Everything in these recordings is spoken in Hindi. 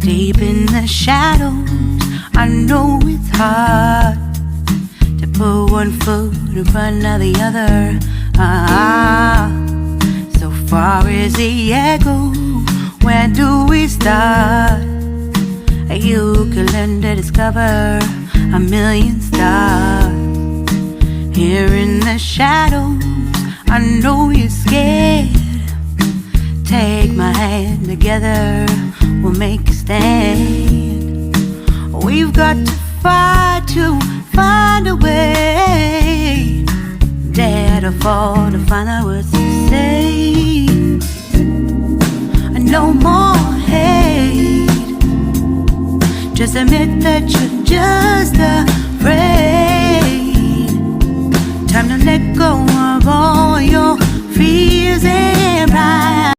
Deep in the shadows, I know it's hard to put one foot in front of the other. So far as the echo, where do we start? You can learn to discover a million stars. Here in the shadows, I know you're scared. Take my hand together, we'll make a stand. We've got to fight to find a way. Dare to fall to find out what to say. No more hate. Just admit that you're just afraid. Time to let go of all your fears and pride.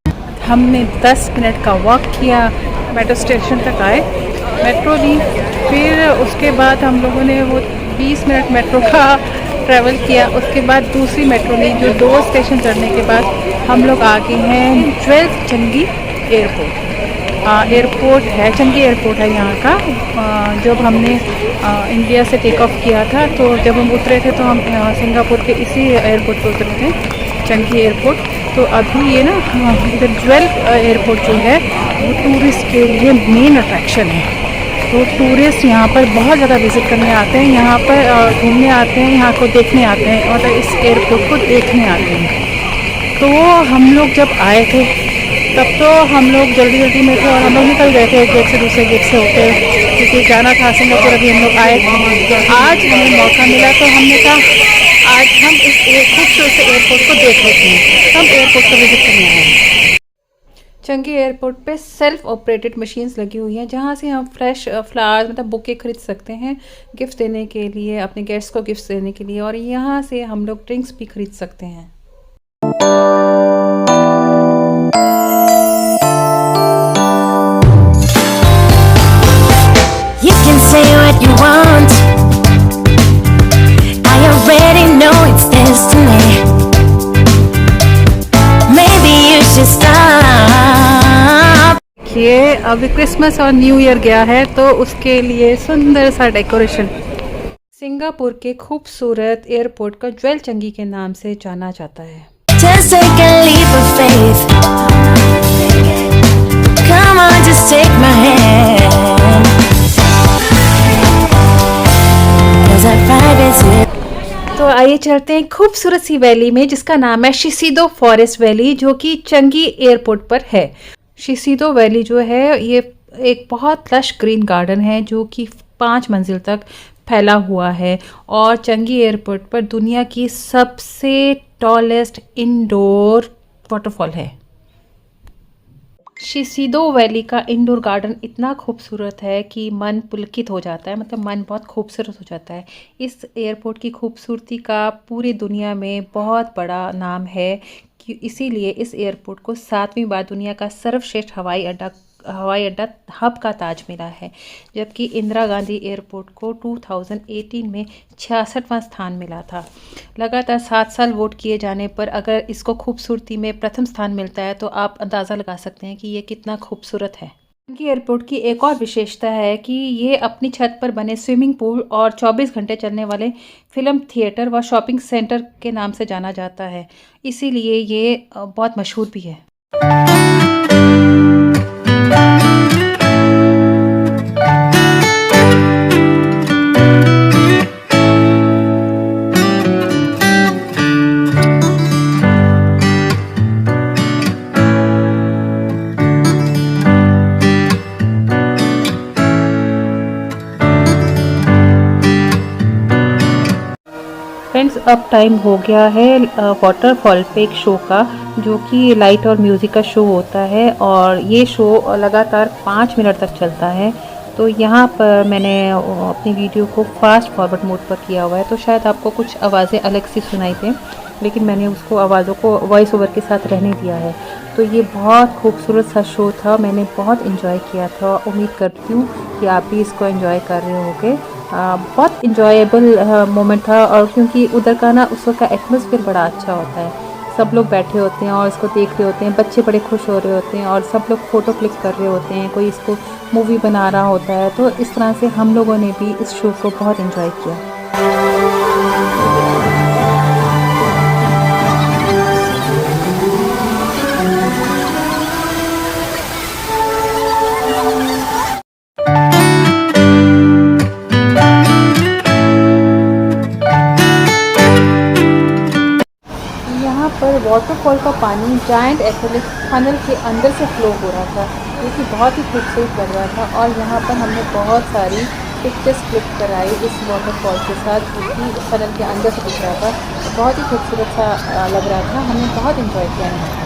हमने 10 मिनट का वॉक किया, मेट्रो स्टेशन तक आए, मेट्रो ली, फिर उसके बाद हम लोगों ने वो 20 मिनट मेट्रो का ट्रैवल किया। उसके बाद दूसरी मेट्रो ली जो 2 स्टेशन चढ़ने के बाद हम लोग आ गए हैं ज्वेल चंगी एयरपोर्ट। एयरपोर्ट है, चंगी एयरपोर्ट है यहाँ का। जब हमने इंडिया से टेक ऑफ किया था तो जब हम उतरे थे तो हम सिंगापुर के इसी एयरपोर्ट पर उतरे थे, चंगी एयरपोर्ट। तो अभी ये ना इधर ज्वेल एयरपोर्ट जो है वो टूरिस्ट के लिए मेन अट्रैक्शन है। तो टूरिस्ट यहाँ पर बहुत ज़्यादा विज़िट करने आते हैं, यहाँ पर घूमने आते हैं, यहाँ को देखने आते हैं और इस एयरपोर्ट को देखने आते हैं। तो हम लोग जब आए थे तब तो हम लोग जल्दी में थे और हम लोग निकल गए थे एक गेट से दूसरे गेट से होते, क्योंकि जाना था सिंगापुर। अभी हम लोग आए, आज हमें मौका मिला तो हमने कहा आज हम इस खूबसूरत से एयरपोर्ट को देख लेते हैं। हम एयरपोर्ट को विजिट करने आए हैं। चंगी एयरपोर्ट पे सेल्फ ऑपरेटेड मशीन्स लगी हुई हैं जहाँ से हम फ्रेश फ्लावर्स मतलब बुके खरीद सकते हैं गिफ्ट देने के लिए, अपने गेस्ट्स को गिफ्ट देने के लिए, और यहाँ से हम लोग ड्रिंक्स भी खरीद सकते हैं। You can say what you want, I already know it's destiny. Maybe you should stop. ये अभी क्रिसमस और न्यू ईयर गया है तो उसके लिए सुंदर सा डेकोरेशन। सिंगापुर के खूबसूरत एयरपोर्ट का ज्वेल चंगी के नाम से जाना जाता है। Just take a leap of faith. Come on, just take my hand. 'Cause our vibe is lit. तो आइए चलते हैं खूबसूरत सी वैली में जिसका नाम है शिसीदो फॉरेस्ट वैली, जो कि चंगी एयरपोर्ट पर है। शिसीदो वैली जो है ये एक बहुत लश ग्रीन गार्डन है जो कि 5 मंजिल तक फैला हुआ है और चंगी एयरपोर्ट पर दुनिया की सबसे टॉलेस्ट इंडोर वाटरफॉल है। शिसीदो वैली का इंडोर गार्डन इतना खूबसूरत है कि मन पुलकित हो जाता है, मतलब मन बहुत खूबसूरत हो जाता है। इस एयरपोर्ट की खूबसूरती का पूरी दुनिया में बहुत बड़ा नाम है कि इसीलिए इस एयरपोर्ट को 7वीं बार दुनिया का सर्वश्रेष्ठ हवाई अड्डा हब का ताज मिला है, जबकि इंदिरा गांधी एयरपोर्ट को 2018 में 66वां स्थान मिला था। लगातार 7 साल वोट किए जाने पर अगर इसको खूबसूरती में प्रथम स्थान मिलता है तो आप अंदाज़ा लगा सकते हैं कि ये कितना खूबसूरत है। चंगी एयरपोर्ट की एक और विशेषता है कि ये अपनी छत पर बने स्विमिंग पूल और 24 घंटे चलने वाले फिल्म थिएटर व शॉपिंग सेंटर के नाम से जाना जाता है, इसीलिए ये बहुत मशहूर भी है। फ्रेंड्स, अब टाइम हो गया है वाटरफॉल पे एक शो का, जो कि लाइट और म्यूज़िक का शो होता है और ये शो लगातार 5 मिनट तक चलता है। तो यहाँ पर मैंने अपनी वीडियो को फास्ट फॉरवर्ड मोड पर किया हुआ है, तो शायद आपको कुछ आवाज़ें अलग सी सुनाई दें, लेकिन मैंने उसको आवाज़ों को वॉइस ओवर के साथ रहने दिया है। तो ये बहुत खूबसूरत सा शो था, मैंने बहुत इन्जॉय किया था। उम्मीद करती हूँ कि आप भी इसको एंजॉय कर रहे होंगे। बहुत इंजॉयबल मोमेंट था, और क्योंकि उधर का ना उस वक्त का एटमॉस्फेयर बड़ा अच्छा होता है, सब लोग बैठे होते हैं और इसको देख रहे होते हैं, बच्चे बड़े खुश हो रहे होते हैं और सब लोग फ़ोटो क्लिक कर रहे होते हैं, कोई इसको मूवी बना रहा होता है। तो इस तरह से हम लोगों ने भी इस शो को बहुत एंजॉय किया। पर वाटरफॉल का पानी जायंट एक्रेलिक फनल के अंदर से फ्लो हो रहा था, जो कि बहुत ही खूबसूरत लग रहा था। और यहाँ पर हमने बहुत सारी पिक्चर्स क्लिक कराई इस वाटरफॉल के साथ, जो कि फनल के अंदर से दिख रहा था। बहुत ही खूबसूरत सा लग रहा था, हमने बहुत इंजॉय किया।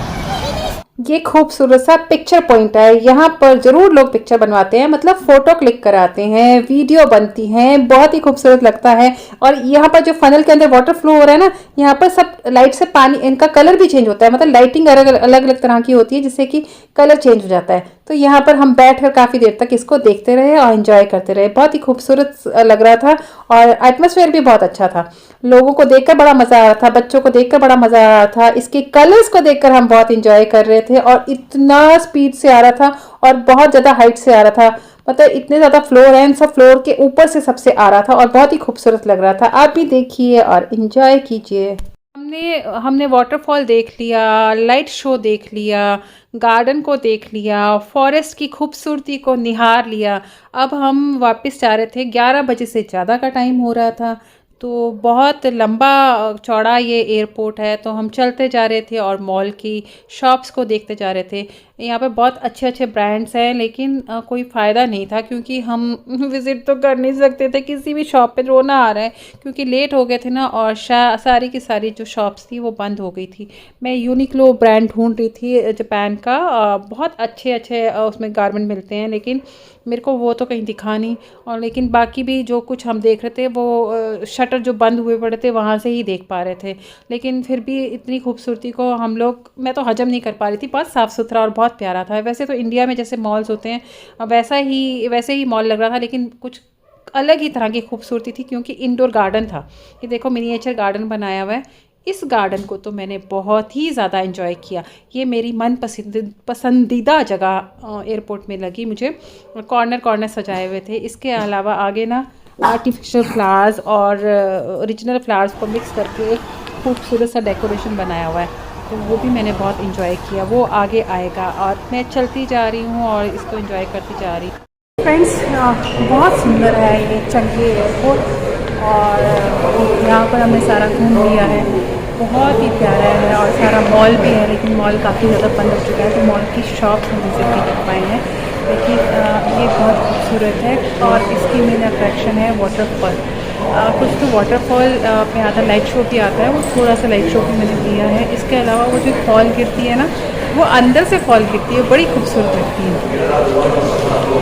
ये खूबसूरत सा पिक्चर पॉइंट है, यहाँ पर ज़रूर लोग पिक्चर बनवाते हैं, मतलब फ़ोटो क्लिक कराते हैं, वीडियो बनती हैं, बहुत ही खूबसूरत लगता है। और यहाँ पर जो फनल के अंदर वाटर फ्लो हो रहा है ना, यहाँ पर सब लाइट से पानी, इनका कलर भी चेंज होता है, मतलब लाइटिंग अलग अलग तरह की होती है जिससे कि कलर चेंज हो जाता है। तो यहाँ पर हम बैठकर काफ़ी देर तक इसको देखते रहे और एंजॉय करते रहे। बहुत ही खूबसूरत लग रहा था और एटमॉस्फेयर भी बहुत अच्छा था। लोगों को देखकर बड़ा मज़ा आ रहा था, बच्चों को देखकर बड़ा मज़ा आ रहा था, इसके कलर्स को देखकर हम बहुत एंजॉय कर रहे थे। और इतना स्पीड से आ रहा था और बहुत ज़्यादा हाइट से आ रहा था, मतलब इतने ज़्यादा फ्लोर हैं, सब फ्लोर के ऊपर से सबसे आ रहा था और बहुत ही खूबसूरत लग रहा था। आप भी देखिए और एंजॉय कीजिए। हमने वाटरफॉल देख लिया, लाइट शो देख लिया, गार्डन को देख लिया, फॉरेस्ट की खूबसूरती को निहार लिया। अब हम वापस जा रहे थे, 11 बजे से ज़्यादा का टाइम हो रहा था। तो बहुत लंबा चौड़ा ये एयरपोर्ट है, तो हम चलते जा रहे थे और मॉल की शॉप्स को देखते जा रहे थे। यहाँ पे बहुत अच्छे अच्छे ब्रांड्स हैं, लेकिन कोई फ़ायदा नहीं था क्योंकि हम विज़िट तो कर नहीं सकते थे किसी भी शॉप पे। रोना आ रहा है क्योंकि लेट हो गए थे ना, और सारी की सारी जो शॉप्स थी वो बंद हो गई थी। मैं यूनिक्लो ब्रांड ढूंढ रही थी जापान का, बहुत अच्छे अच्छे उसमें गारमेंट मिलते हैं, लेकिन मेरे को वो तो कहीं दिखा नहीं। और लेकिन बाकी भी जो कुछ हम देख रहे थे वो शटर जो बंद हुए पड़े थे वहाँ से ही देख पा रहे थे। लेकिन फिर भी इतनी खूबसूरती को मैं तो हजम नहीं कर पा रही थी। बहुत साफ़ सुथरा और बहुत प्यारा था। वैसे तो इंडिया में जैसे मॉल्स होते हैं वैसे ही मॉल लग रहा था, लेकिन कुछ अलग ही तरह की खूबसूरती थी क्योंकि इंडोर गार्डन था। ये देखो मिनिएचर गार्डन बनाया हुआ है। इस गार्डन को तो मैंने बहुत ही ज़्यादा एंजॉय किया। ये मेरी पसंदीदा जगह एयरपोर्ट में लगी मुझे। कॉर्नर कॉर्नर सजाए हुए थे। इसके अलावा आगे ना आर्टिफिशियल फ्लावर्स और ओरिजिनल फ्लावर्स को मिक्स करके खूबसूरत सा डेकोरेशन बनाया हुआ है, तो वो भी मैंने बहुत इंजॉय किया। वो आगे आएगा और मैं चलती जा रही हूँ और इसको इंजॉय करती जा रही हूँ। फ्रेंड्स, बहुत सुंदर है ये चंगी एयरपोर्ट और यहाँ पर हमने सारा घूम लिया है। बहुत ही प्यारा है और सारा मॉल भी है, लेकिन मॉल काफ़ी ज़्यादा बंद हो चुका है, तो मॉल की शॉप्स हम विजिट नहीं कर पाए हैं। लेकिन ये बहुत खूबसूरत है और इसकी मेन अट्रैक्शन है वाटरफॉल। कुछ तो वाटरफॉल पे आता है, लाइट शो भी आता है, वो थोड़ा सा लाइट शो भी मैंने लिया है। इसके अलावा वो जो फॉल गिरती है ना, वो अंदर से फॉल गिरती है, बड़ी खूबसूरत लगती है।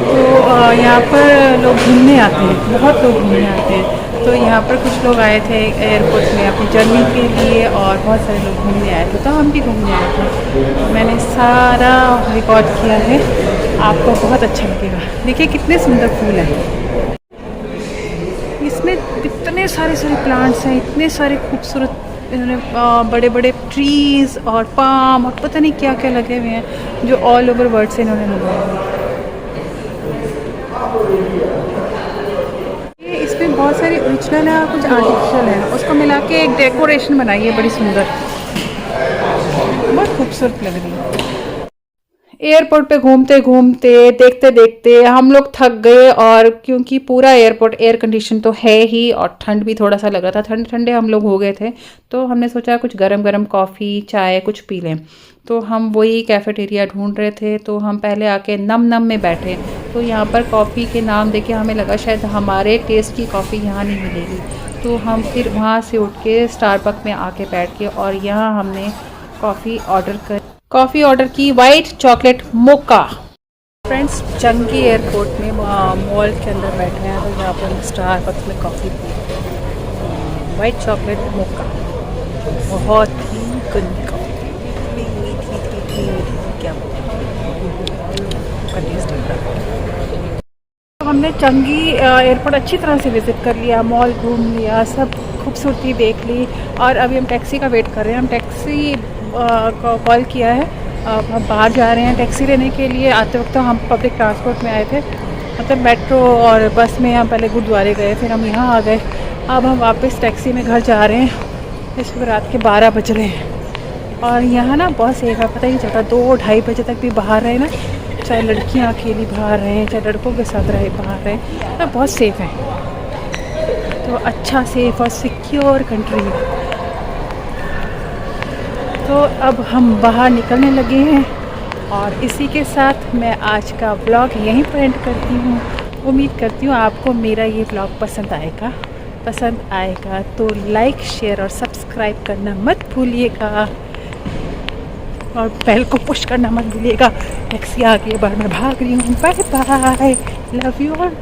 तो यहाँ पर लोग घूमने आते हैं, बहुत लोग घूमने आते हैं। तो यहाँ पर कुछ लोग आए थे एयरपोर्ट में अपनी जर्नी के लिए और बहुत सारे लोग घूमने आए थे, तो हम भी घूमने आए थे। मैंने सारा रिकॉर्ड किया है, आपको बहुत अच्छा लगेगा। देखिए कितने सुंदर फूल हैं, इसमें इतने सारे प्लांट्स हैं, इतने सारे खूबसूरत बड़े बड़े ट्रीज़ और पाम और पता नहीं क्या क्या लगे हुए हैं, जो ऑल ओवर वर्ल्ड से इन्होंने लगाए हुए हैं। इसमें बहुत सारी ओरिजिनल है और कुछ आर्टिफिशियल है, उसको मिला के एक डेकोरेशन बनाई है बड़ी सुंदर, बहुत खूबसूरत लग रही है। एयरपोर्ट पे घूमते घूमते देखते देखते हम लोग थक गए, और क्योंकि पूरा एयरपोर्ट एयर कंडीशन तो है ही और ठंड भी थोड़ा सा लग रहा था, ठंडे ठंडे हम लोग हो गए थे, तो हमने सोचा कुछ गरम गरम कॉफ़ी चाय कुछ पी लें। तो हम वही कैफ़ेटेरिया ढूंढ रहे थे, तो हम पहले आके नम नम में बैठे। तो यहाँ पर कॉफ़ी के नाम देके हमें लगा शायद हमारे टेस्ट की कॉफ़ी यहाँ नहीं मिलेगी, तो हम फिर वहाँ से उठ के स्टारबक्स में आके बैठ के और यहाँ हमने कॉफ़ी ऑर्डर की वाइट चॉकलेट मोका। फ्रेंड्स, चंगी एयरपोर्ट में मॉल के अंदर बैठे हैं, तो यहाँ पर स्टारबक्स में कॉफ़ी पी, वाइट चॉकलेट मोका, बहुत ही गंदी कॉफ़ी, मीठी क्या टेस्ट है। तो हमने चंगी एयरपोर्ट अच्छी तरह से विज़िट कर लिया, मॉल घूम लिया, सब खूबसूरती देख ली, और अभी हम टैक्सी का वेट कर रहे हैं। हम टैक्सी कॉल किया है। अब हम बाहर जा रहे हैं टैक्सी लेने के लिए। आते वक्त तो हम पब्लिक ट्रांसपोर्ट में आए थे, मतलब मेट्रो और बस में। हम पहले गुरुद्वारे गए, फिर हम यहाँ आ गए। अब हम वापस टैक्सी में घर जा रहे हैं। इस वक्त रात के 12 बज रहे हैं और यहाँ ना बहुत सेफ है, पता ही नहीं चलता। 2-2:30 बजे तक भी बाहर रहे ना, चाहे लड़कियाँ अकेली बाहर रहें, चाहे लड़कों के साथ रहे बाहर रहें, तो बहुत सेफ है। तो अच्छा सेफ और सिक्योर कंट्री है। तो अब हम बाहर निकलने लगे हैं और इसी के साथ मैं आज का व्लॉग यहीं पर एंड करती हूँ। उम्मीद करती हूँ आपको मेरा ये व्लॉग पसंद आएगा तो लाइक, शेयर और सब्सक्राइब करना मत भूलिएगा और बेल को पुश करना मत भूलिएगा। टैक्सी आ गई, बार मैं भाग रही हूँ। Bye bye, love you all.